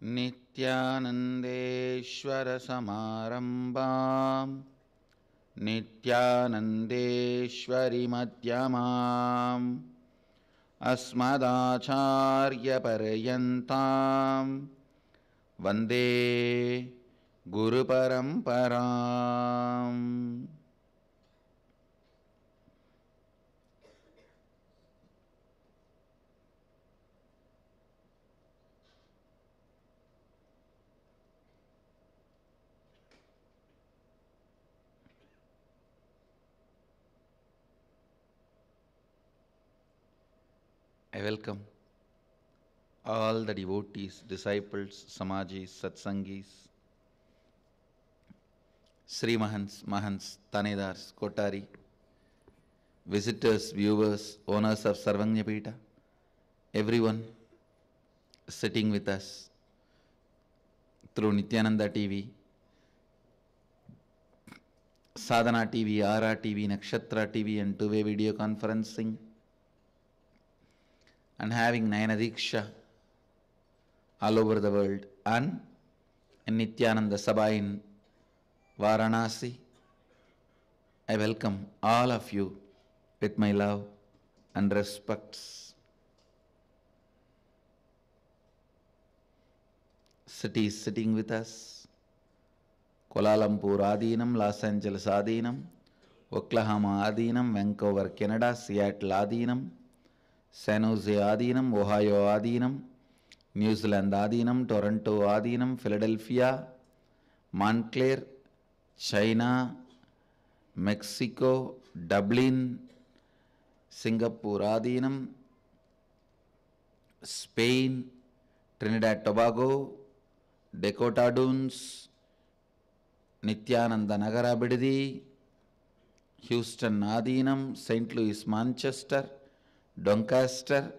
नित्यानन्देश्वरसमारम्भाम् नित्यानन्देश्वरिमध्यमाम् अस्मदाचार्यपर्यन्ताम् वन्दे गुरुपरम्पराम्। I welcome all the devotees, disciples, Samajis, Satsangis, Sri Mahants, Mahants, Tanedars, Kotari, visitors, viewers, owners of Sarvanyapita, everyone sitting with us through Nityananda TV, Sadhana TV, Ara TV, Nakshatra TV and two-way video conferencing, and having Nayana Diksha all over the world, and in Nityananda Sabha in Varanasi. I welcome all of you with my love and respects. Cities sitting with us: Kuala Lumpur Adinam, Los Angeles Adinam, Oklahoma Adinam, Vancouver Canada, Seattle Adinam, San Jose Adinam, Ohio Adinam, New Zealand Adinam, Toronto Adinam, Philadelphia, Montclair, China, Mexico, Dublin, Singapore Adinam, Spain, Trinidad Tobago, Dakota Dunes, Nityananda Nagara Bididi, Houston Adinam, St. Louis Manchester, Doncaster,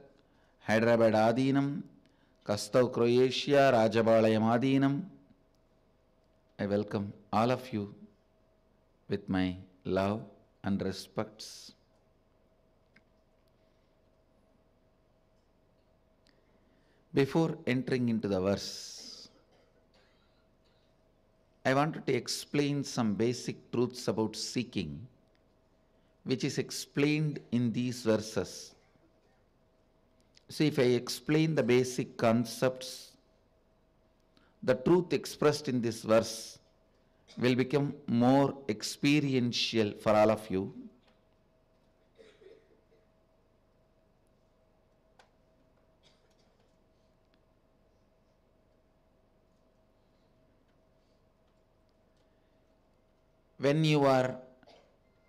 Hyderabad Adinam, Kastau Croatia, Rajabalayam Adinam. I welcome all of you with my love and respects. Before entering into the verse, I wanted to explain some basic truths about seeking, which is explained in these verses. See, if I explain the basic concepts, the truth expressed in this verse will become more experiential for all of you. When you are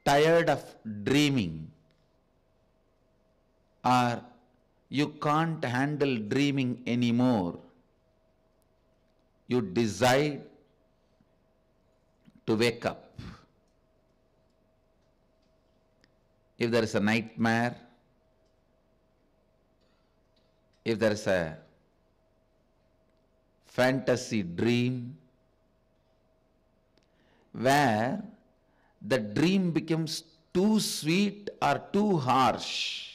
tired of dreaming, or you can't handle dreaming anymore, you decide to wake up. If there is a nightmare, if there is a fantasy dream, where the dream becomes too sweet or too harsh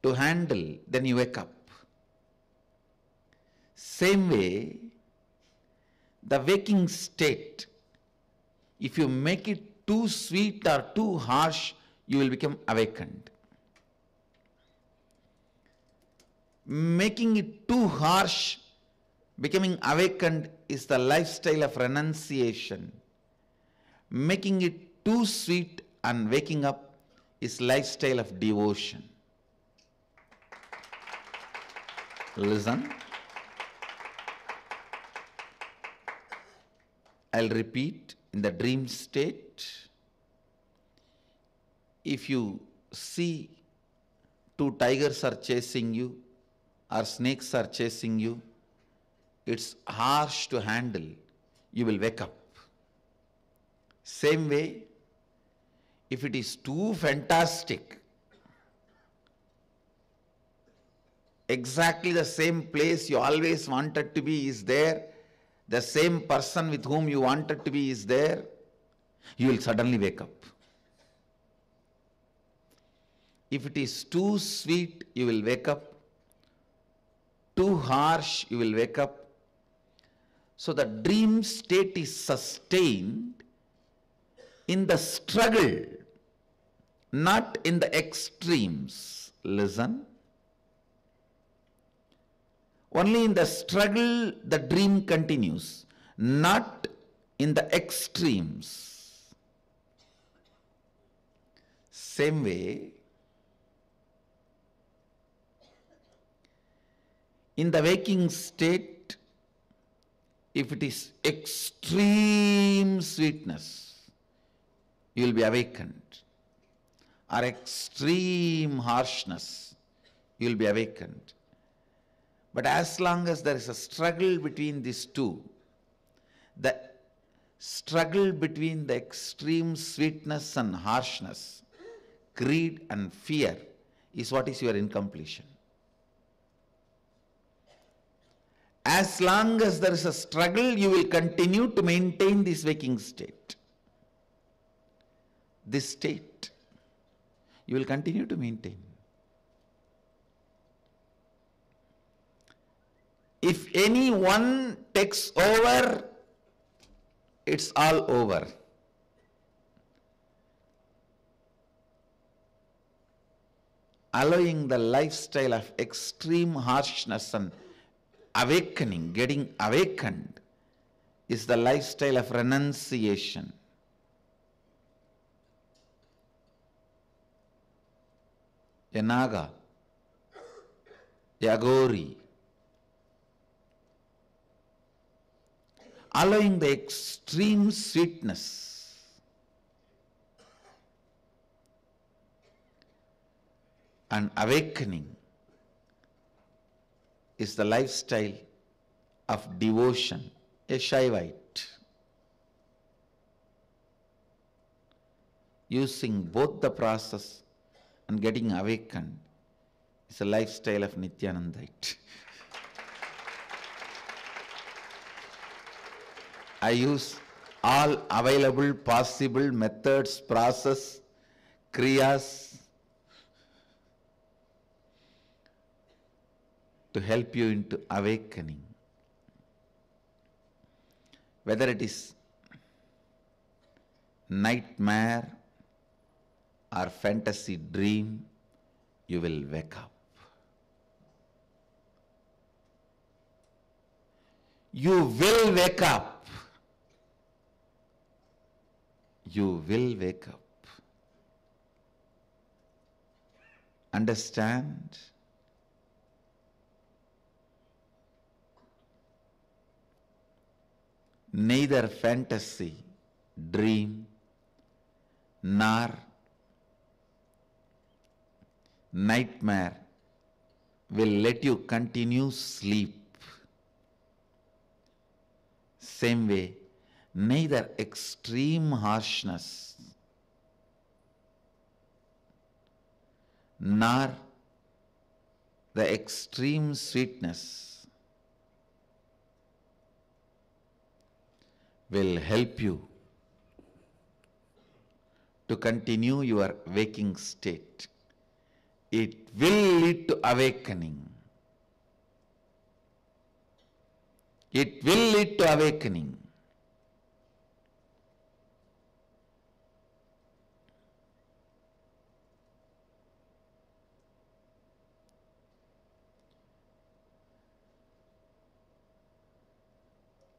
to handle, then you wake up. Same way, the waking state, if you make it too sweet or too harsh, you will become awakened. Making it too harsh, becoming awakened, is the lifestyle of renunciation. Making it too sweet and waking up is lifestyle of devotion. Listen. I'll repeat. In the dream state, if you see two tigers are chasing you or snakes are chasing you, it's harsh to handle. You will wake up. Same way, if it is too fantastic, exactly the same place you always wanted to be is there, the same person with whom you wanted to be is there, you will suddenly wake up. If it is too sweet, you will wake up. too harsh, you will wake up. So the dream state is sustained in the struggle, not in the extremes. Listen. Only in the struggle the dream continues, not in the extremes. Same way, in the waking state, if it is extreme sweetness, you will be awakened. Or extreme harshness, you will be awakened. But as long as there is a struggle between these two, the struggle between the extreme sweetness and harshness, greed and fear, is what is your incompletion. As long as there is a struggle, you will continue to maintain this waking state. This state, you will continue to maintain. If anyone takes over, it's all over. Allowing the lifestyle of extreme harshness and awakening, getting awakened, is the lifestyle of renunciation. A Naga, a Agori, allowing the extreme sweetness and awakening is the lifestyle of devotion, a Shaivite. Using both the process and getting awakened is a lifestyle of Nityanandite. I use all available possible methods, process, kriyas to help you into awakening. Whether it is nightmare or fantasy dream, you will wake up. You will wake up. You will wake up. Understand? Neither fantasy, dream, nor nightmare will let you continue sleep. Same way, neither extreme harshness nor the extreme sweetness will help you to continue your waking state. It will lead to awakening. It will lead to awakening.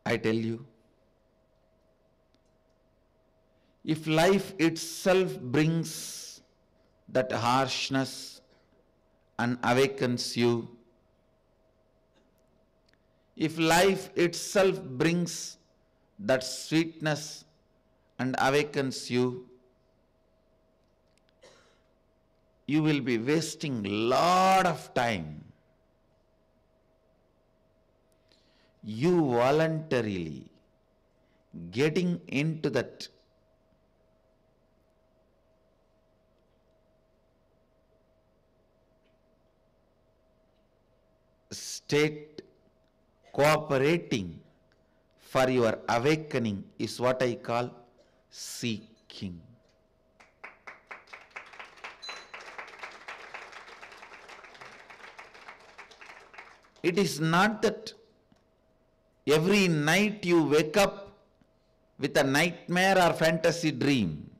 I tell you, if life itself brings that harshness and awakens you, if life itself brings that sweetness and awakens you, you will be wasting a lot of time. You voluntarily getting into that state, cooperating for your awakening is what I call seeking. It is not that every night you wake up with a nightmare or fantasy dream.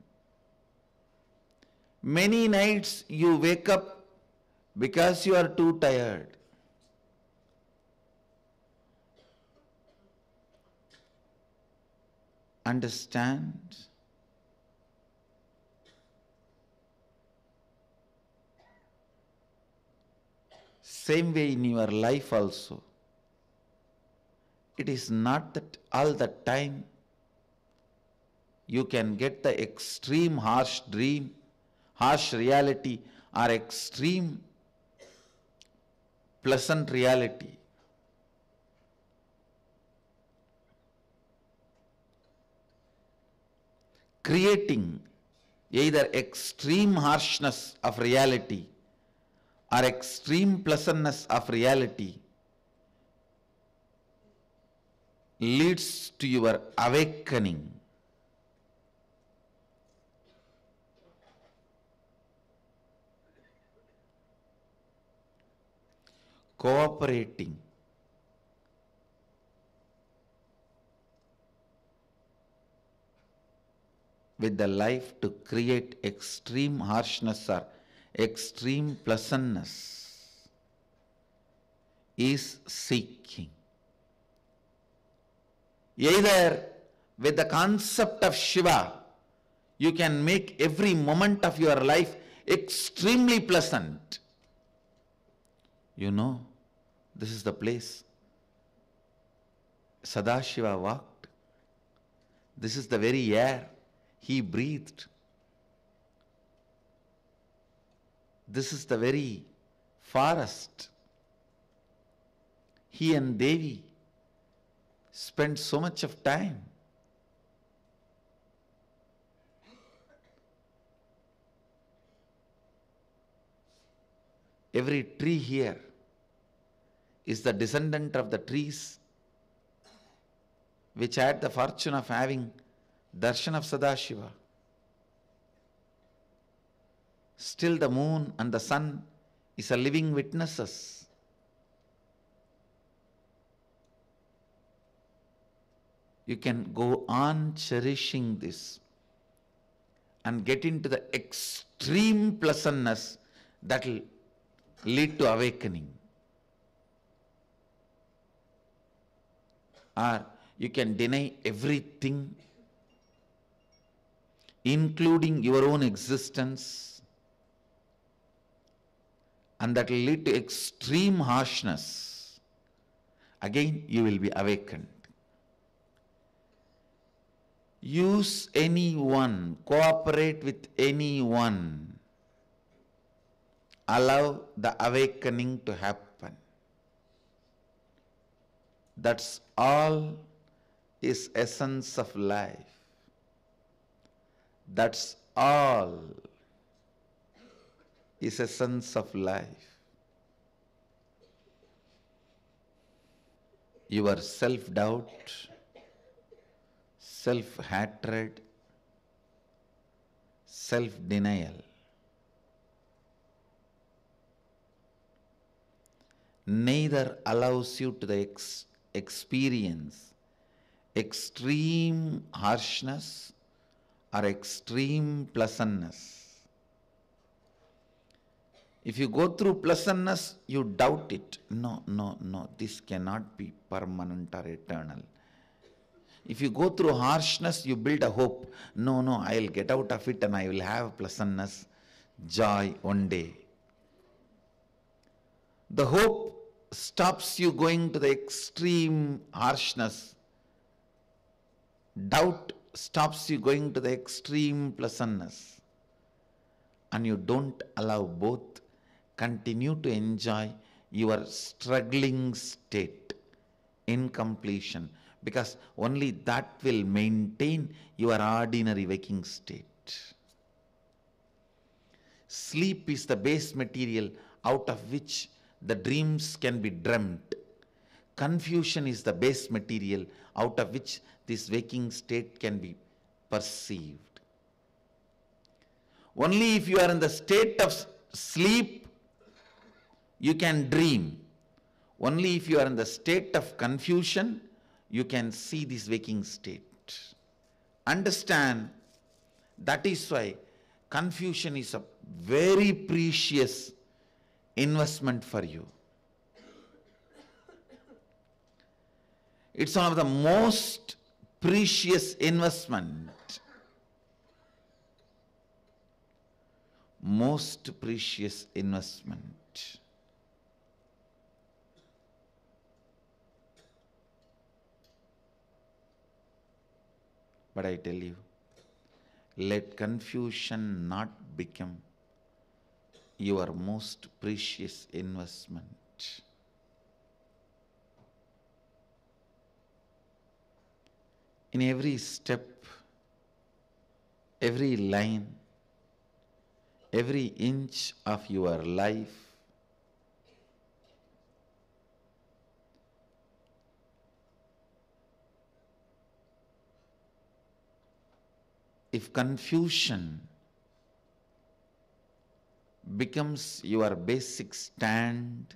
Many nights you wake up because you are too tired. Understand? Same way in your life also. It is not that all the time you can get the extreme harsh dream, harsh reality, or extreme pleasant reality. Creating either extreme harshness of reality or extreme pleasantness of reality leads to your awakening. Cooperating with the life to create extreme harshness or extreme pleasantness is seeking. Either with the concept of Shiva, you can make every moment of your life extremely pleasant. You know, this is the place Sadashiva walked. This is the very air he breathed. This is the very forest he and Devi spent so much of time. Every tree here is the descendant of the trees which had the fortune of having darshan of Sadashiva. Still the moon and the sun is a living witnesses. You can go on cherishing this and get into the extreme pleasantness that will lead to awakening. Or you can deny everything, including your own existence, and that will lead to extreme harshness. Again, you will be awakened. Use anyone, cooperate with anyone. Allow the awakening to happen. That's all is essence of life. That's all is essence of life. Your self-doubt, self-hatred, self-denial neither allows you to experience extreme harshness or extreme pleasantness. If you go through pleasantness, you doubt it. No, this cannot be permanent or eternal. If you go through harshness, you build a hope. No, I'll get out of it and I will have pleasantness, joy one day. The hope stops you going to the extreme harshness. Doubt stops you going to the extreme pleasantness. And you don't allow both. Continue to enjoy your struggling state, incompletion, because only that will maintain your ordinary waking state. Sleep is the base material out of which the dreams can be dreamt. Confusion is the base material out of which this waking state can be perceived. Only if you are in the state of sleep, you can dream. Only if you are in the state of confusion, you can see this waking state. Understand, that is why confusion is a very precious investment for you. It's one of the most precious investment. Most precious investment. But I tell you, let confusion not become your most precious investment. In every step, every line, every inch of your life, if confusion becomes your basic stand,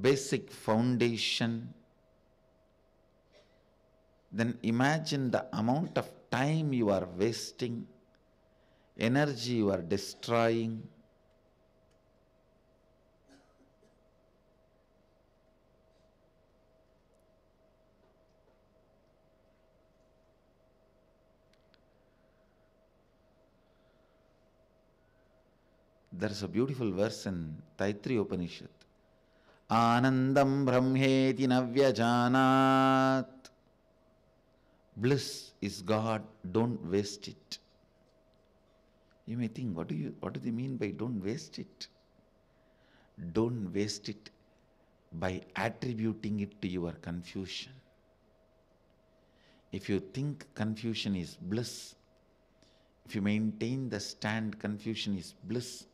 basic foundation, then imagine the amount of time you are wasting, energy you are destroying. There is a beautiful verse in Taittiriya Upanishad. Anandam brahmeti navyajanat. Bliss is God, don't waste it. You may think, what do they mean by don't waste it? Don't waste it by attributing it to your confusion. If you think confusion is bliss, if you maintain the stand confusion is bliss,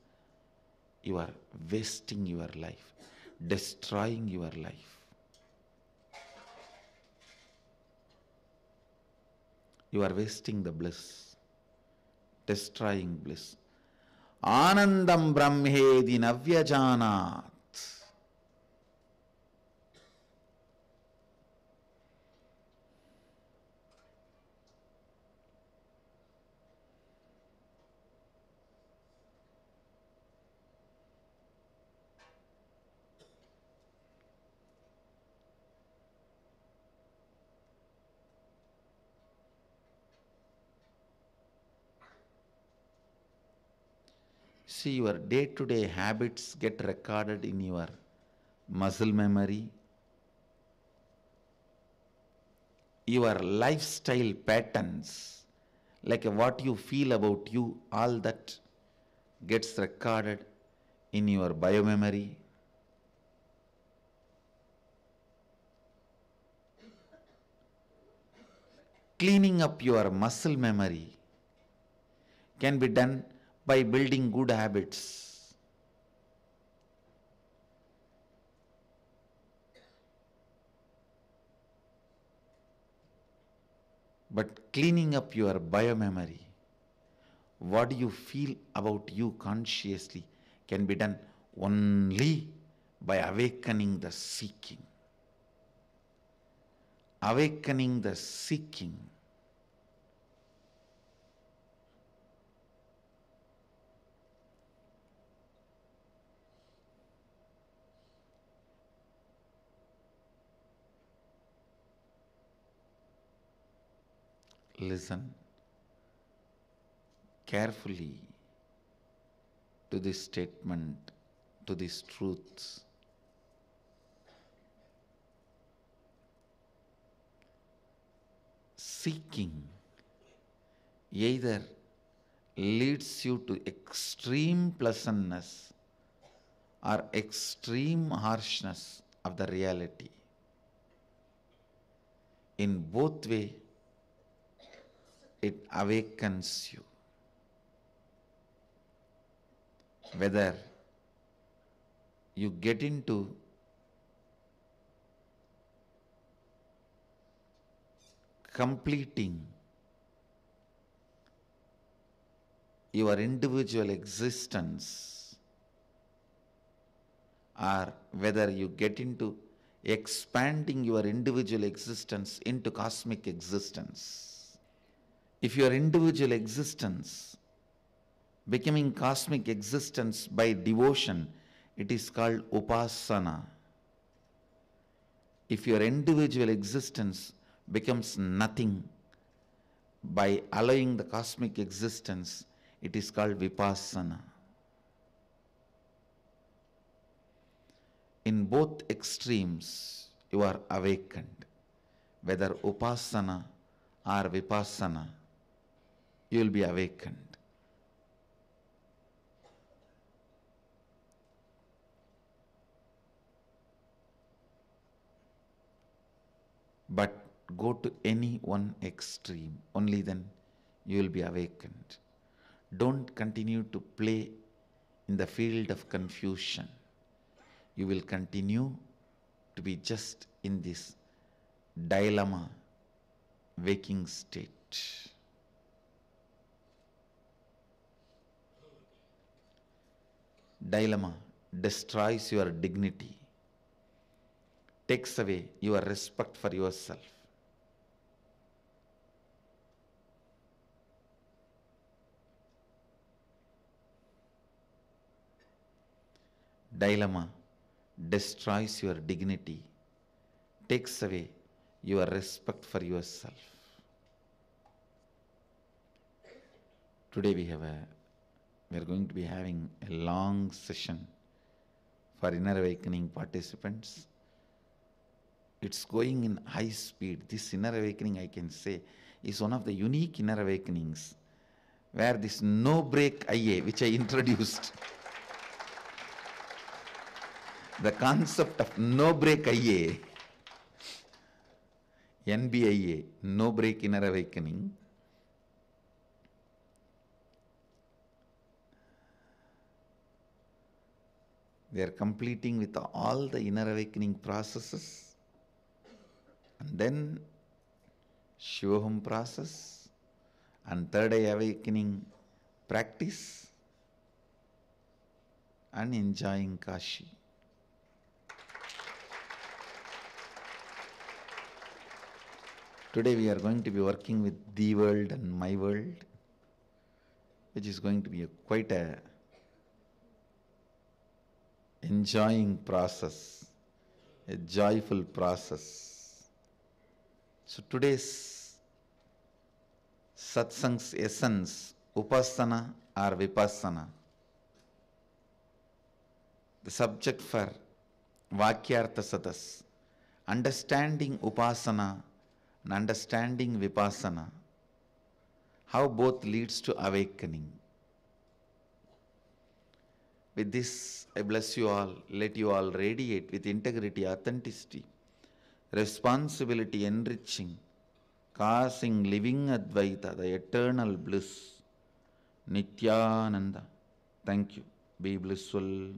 you are wasting your life, destroying your life. You are wasting the bliss, destroying bliss. Anandam brahmedi navyajanat. See, your day-to-day habits get recorded in your muscle memory. Your lifestyle patterns, like what you feel about you, all that gets recorded in your biomemory. Cleaning up your muscle memory can be done by building good habits. But cleaning up your biomemory, what do you feel about you consciously, can be done only by awakening the seeking. Awakening the seeking. Listen carefully to this statement, to these truths. Seeking either leads you to extreme pleasantness or extreme harshness of the reality. In both ways, it awakens you. Whether you get into completing your individual existence or whether you get into expanding your individual existence into cosmic existence. If your individual existence becoming cosmic existence by devotion, it is called upasana. If your individual existence becomes nothing by allowing the cosmic existence, it is called vipassana. In both extremes, you are awakened. Whether upasana or vipassana, you will be awakened. But go to any one extreme, only then you will be awakened. Don't continue to play in the field of confusion. You will continue to be just in this dilemma, waking state. Dilemma destroys your dignity, takes away your respect for yourself. Dilemma destroys your dignity, takes away your respect for yourself. Today we are going to be having a long session for inner awakening participants. It's going in high speed. This inner awakening, I can say, is one of the unique inner awakenings where this no break IA, which I introduced, the concept of no break IA, NBIA, no break inner awakening, they are completing with all the inner awakening processes, and then Shivoham process and third eye awakening practice, and enjoying Kashi. Today we are going to be working with the world and my world, which is going to be quite a enjoying process, a joyful process. So today's satsang's essence, upasana or vipassana. The subject for Vakyartha Sadas, understanding upasana and understanding vipassana, how both leads to awakening. With this, I bless you all, let you all radiate with integrity, authenticity, responsibility, enriching, causing living Advaita, the eternal bliss, Nityananda. Thank you. Be blissful.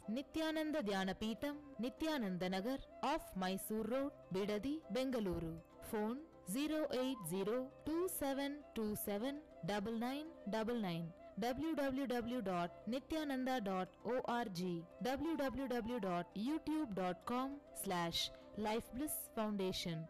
Nityananda Dhyanapitham, Nityananda Nagar, off Mysore Road, Bidadi, Bengaluru. Phone 08027279999. www.nityananda.org, www.youtube.com/Life Bliss Foundation.